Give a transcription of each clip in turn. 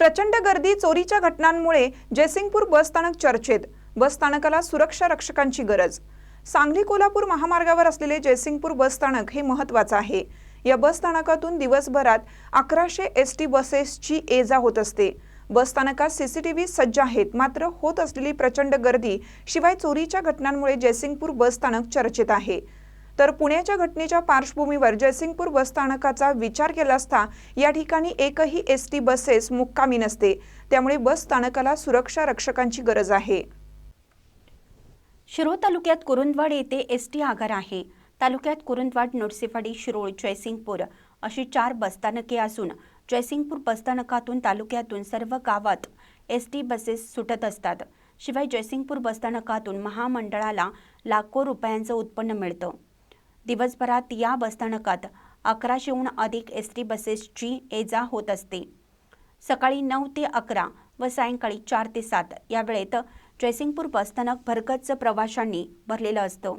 प्रचंड गर्दी चोरीच्या घटनांमुळे जयसिंगपूर बसस्थानक चर्चेत। बसस्थानकाला सुरक्षा रक्षकांची गरज। सांगली कोल्हापूर महामार्गावर असलेले जयसिंगपूर बसस्थानक हे महत्त्वाचे आहे। या बसस्थानकातून दिवसभरात 1100 एसटी बसेसची ये-जा होत असते। बसस्थानकात सीसीटीव्ही सज्ज आहेत, मात्र होत असलेली प्रचंड गर्दी शिवाय चोरीच्या घटनांमुळे जयसिंगपूर बसस्थानक चर्चेत आहे। तर पुण्याच्या घटनेच्या पार्श्वभूमीवर जयसिंगपूर बसस्थानकाचा विचार केला असता या ठिकाणी एकही एसटी बसेस मुक्कामी नसते, त्यामुळे बसस्थानकाला सुरक्षा रक्षकांची गरज आहे। शिरोळ तालुक्यात कुरुंदवाड येथे एसटी आगार आहे। तालुक्यात कुरुंदवाड, नरसिंहवाडी, शिरोळ, जयसिंगपूर अशी 4 बसस्थानके असून जयसिंगपूर बसस्थानकातून तालुक्यातून सर्व गावात एसटी बसेस सुटत असतात। शिवाय जयसिंगपूर बसस्थानकातून महामंडळाला लाखो रुपयांचं उत्पन्न मिळतं। दिवसभरात या बसस्थानकात 1100हून अधिक एसटी बसेसची ये-जा होत असते। सकाळी 9 ते 11 व सायंकाळी 4 ते 7 या वेळेत जयसिंगपूर बसस्थानक भरगच्च प्रवाशांनी भरलेलं असतं।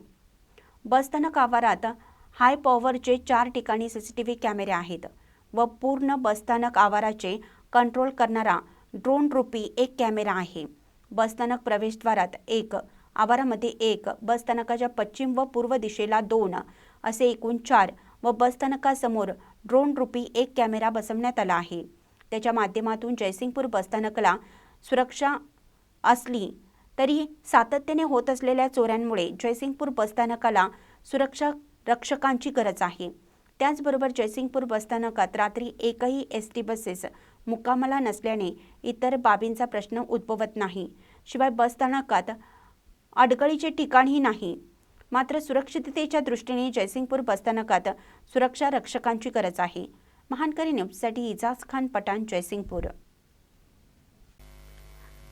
बसस्थानक आवारात हाय पॉवरचे 4 ठिकाणी सीसीटीव्ही कॅमेरे आहेत व पूर्ण बसस्थानक आवाराचे कंट्रोल करणारा ड्रोन रूपी एक कॅमेरा आहे। बसस्थानक प्रवेशद्वारात 1, आवारामध्ये 1, बसस्थानकाच्या पश्चिम व पूर्व दिशेला 2 असे एकूण 4 व बसस्थानकासमोर ड्रोन रूपी एक कॅमेरा बसवण्यात आला आहे। त्याच्या माध्यमातून जयसिंगपूर बसस्थानकाला सुरक्षा असली तरी सातत्याने होत असलेल्या चोऱ्यांमुळे जयसिंगपूर बसस्थानकाला सुरक्षा रक्षकांची गरज आहे। त्याचबरोबर जयसिंगपूर बसस्थानकात रात्री एकही एसटी बसेस मुक्कामाला नसल्याने इतर बाबींचा प्रश्न उद्भवत नाही। शिवाय बसस्थानकात अडगळीचे ठिकाणही नाही। मात्र सुरक्षिततेच्या दृष्टीने जयसिंगपूर बसस्थानकात सुरक्षा रक्षकांची गरज आहे। महानकरी न्यूजसाठी इजाज खान पठाण, जयसिंगपूर।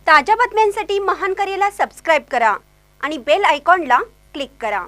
ताज्या बातम्यांसाठी महानकरीला सबस्क्राइब करा आणि बेल आयकॉनला क्लिक करा।